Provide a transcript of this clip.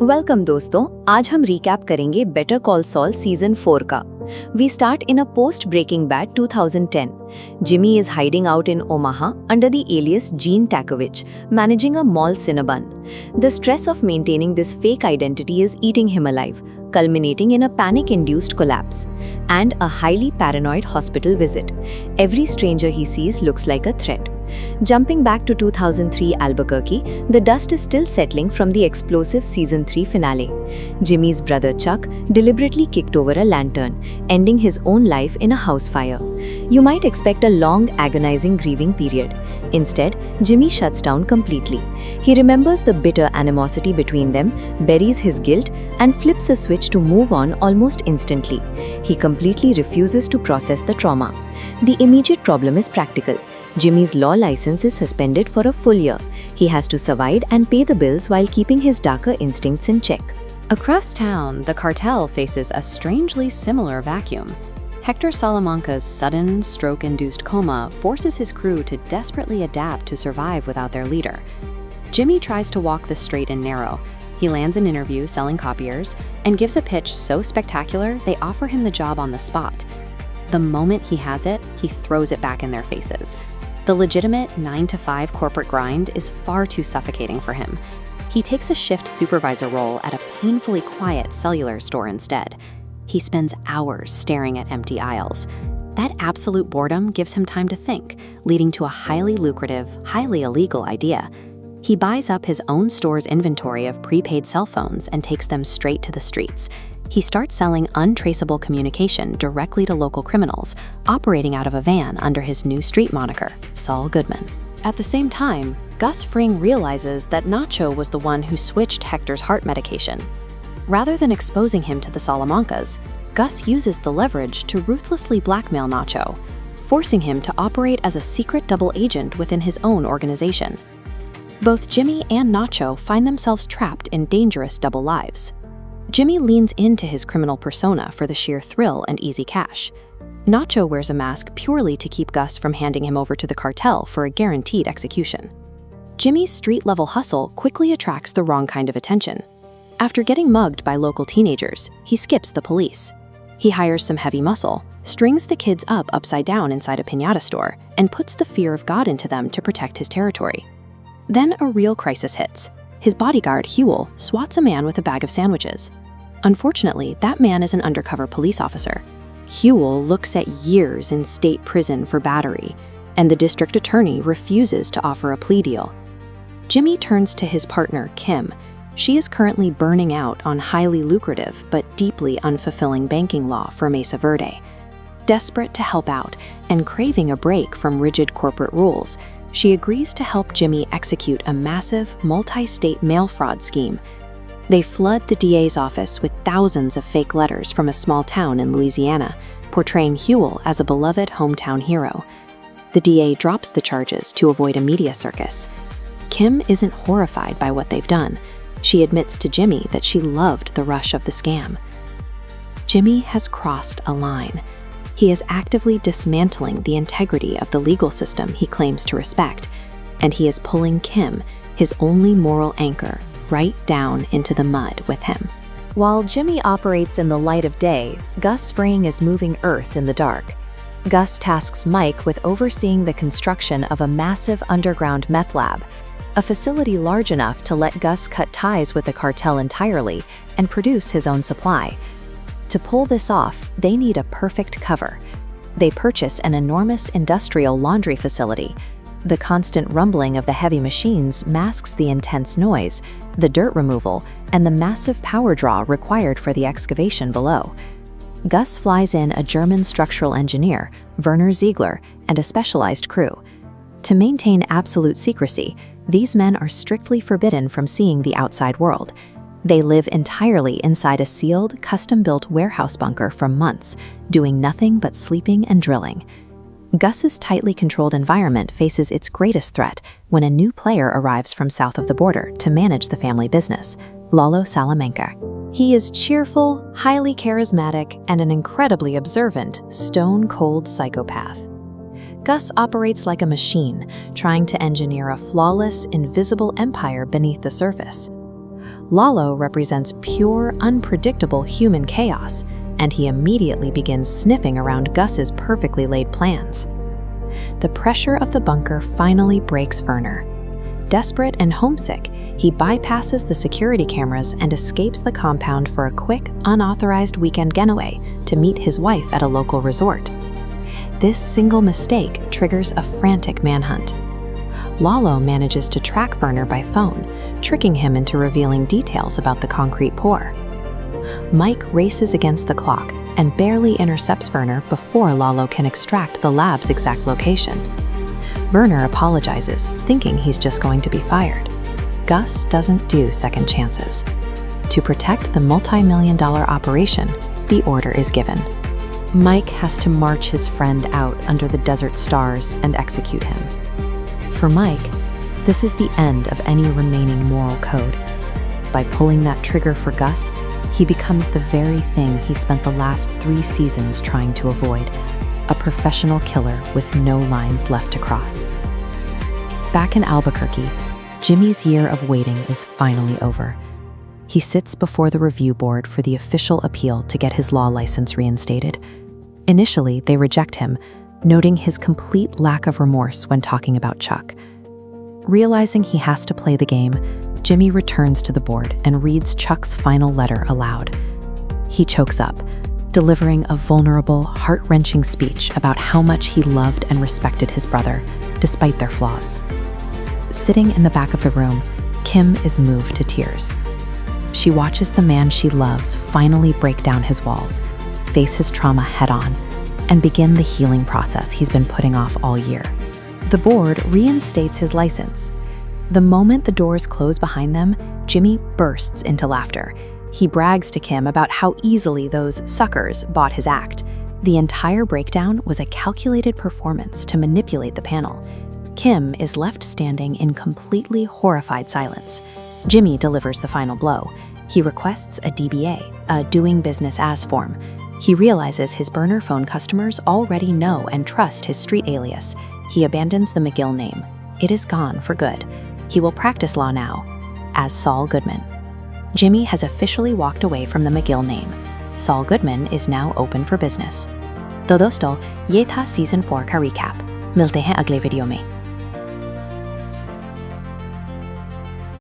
Welcome दोस्तों, आज हम रिकैप करेंगे बेटर कॉल सॉल सीजन 4 का। We start in a post-Breaking Bad 2010. Jimmy is hiding out in Omaha under the alias Gene Takavich, managing a mall Cinnabon. The stress of maintaining this fake identity is eating him alive, culminating in a panic-induced collapse and a highly paranoid hospital visit. Every stranger he sees looks like a threat. Jumping back to 2003 Albuquerque, the dust is still settling from the explosive season 3 finale. Jimmy's brother Chuck deliberately kicked over a lantern, ending his own life in a house fire. You might expect a long, agonizing grieving period. Instead, Jimmy shuts down completely. He remembers the bitter animosity between them, buries his guilt, and flips a switch to move on almost instantly. He completely refuses to process the trauma. The immediate problem is practical. Jimmy's law license is suspended for a full year. He has to survive and pay the bills while keeping his darker instincts in check. Across town, the cartel faces a strangely similar vacuum. Hector Salamanca's sudden, stroke-induced coma forces his crew to desperately adapt to survive without their leader. Jimmy tries to walk the straight and narrow. He lands an interview selling copiers and gives a pitch so spectacular they offer him the job on the spot. The moment he has it, he throws it back in their faces. The legitimate 9-to-5 corporate grind is far too suffocating for him. He takes a shift supervisor role at a painfully quiet cellular store instead. He spends hours staring at empty aisles. That absolute boredom gives him time to think, leading to a highly lucrative, highly illegal idea. He buys up his own store's inventory of prepaid cell phones and takes them straight to the streets. He starts selling untraceable communication directly to local criminals, operating out of a van under his new street moniker, Saul Goodman. At the same time, Gus Fring realizes that Nacho was the one who switched Hector's heart medication. Rather than exposing him to the Salamancas, Gus uses the leverage to ruthlessly blackmail Nacho, forcing him to operate as a secret double agent within his own organization. Both Jimmy and Nacho find themselves trapped in dangerous double lives. Jimmy leans into his criminal persona for the sheer thrill and easy cash. Nacho wears a mask purely to keep Gus from handing him over to the cartel for a guaranteed execution. Jimmy's street-level hustle quickly attracts the wrong kind of attention. After getting mugged by local teenagers, he skips the police. He hires some heavy muscle, strings the kids up upside down inside a Piñata store, and puts the fear of God into them to protect his territory. Then a real crisis hits. His bodyguard, Huel, swats a man with a bag of sandwiches. Unfortunately, that man is an undercover police officer. Huel looks at years in state prison for battery, and the district attorney refuses to offer a plea deal. Jimmy turns to his partner, Kim. She is currently burning out on highly lucrative but deeply unfulfilling banking law for Mesa Verde. Desperate to help out and craving a break from rigid corporate rules, she agrees to help Jimmy execute a massive, multi-state mail fraud scheme. They flood the DA's office with thousands of fake letters from a small town in Louisiana, portraying Huel as a beloved hometown hero. The DA drops the charges to avoid a media circus. Kim isn't horrified by what they've done. She admits to Jimmy that she loved the rush of the scam. Jimmy has crossed a line. He is actively dismantling the integrity of the legal system he claims to respect, and he is pulling Kim, his only moral anchor, right down into the mud with him. While Jimmy operates in the light of day, Gus Fring is moving Earth in the dark. Gus tasks Mike with overseeing the construction of a massive underground meth lab, a facility large enough to let Gus cut ties with the cartel entirely and produce his own supply. To pull this off, they need a perfect cover. They purchase an enormous industrial laundry facility. The constant rumbling of the heavy machines masks the intense noise, the dirt removal, and the massive power draw required for the excavation below. Gus flies in a German structural engineer, Werner Ziegler, and a specialized crew. To maintain absolute secrecy, these men are strictly forbidden from seeing the outside world. They live entirely inside a sealed, custom-built warehouse bunker for months, doing nothing but sleeping and drilling. Gus's tightly controlled environment faces its greatest threat when a new player arrives from south of the border to manage the family business, Lalo Salamanca. He is cheerful, highly charismatic, and an incredibly observant, stone-cold psychopath. Gus operates like a machine, trying to engineer a flawless, invisible empire beneath the surface. Lalo represents pure, unpredictable human chaos, and he immediately begins sniffing around Gus's perfectly laid plans. The pressure of the bunker finally breaks Werner. Desperate and homesick, he bypasses the security cameras and escapes the compound for a quick, unauthorized weekend getaway to meet his wife at a local resort. This single mistake triggers a frantic manhunt. Lalo manages to track Werner by phone, tricking him into revealing details about the concrete pour. Mike races against the clock and barely intercepts Werner before Lalo can extract the lab's exact location. Werner apologizes, thinking he's just going to be fired. Gus doesn't do second chances. To protect the multi-million-dollar operation, the order is given. Mike has to march his friend out under the desert stars and execute him. For Mike, this is the end of any remaining moral code. By pulling that trigger for Gus, he becomes the very thing he spent the last 3 seasons trying to avoid, a professional killer with no lines left to cross. Back in Albuquerque, Jimmy's year of waiting is finally over. He sits before the review board for the official appeal to get his law license reinstated. Initially, they reject him, noting his complete lack of remorse when talking about Chuck. Realizing he has to play the game, Jimmy returns to the board and reads Chuck's final letter aloud. He chokes up, delivering a vulnerable, heart-wrenching speech about how much he loved and respected his brother, despite their flaws. Sitting in the back of the room, Kim is moved to tears. She watches the man she loves finally break down his walls, face his trauma head-on, and begin the healing process he's been putting off all year. The board reinstates his license. The moment the doors close behind them, Jimmy bursts into laughter. He brags to Kim about how easily those suckers bought his act. The entire breakdown was a calculated performance to manipulate the panel. Kim is left standing in completely horrified silence. Jimmy delivers the final blow. He requests a DBA, a doing business as form. He realizes his burner phone customers already know and trust his street alias. He abandons the McGill name. It is gone for good. He will practice law now, as Saul Goodman. Jimmy has officially walked away from the McGill name. Saul Goodman is now open for business. तो दोस्तों, ये था season 4 का recap. मिलते हैं अगले video में.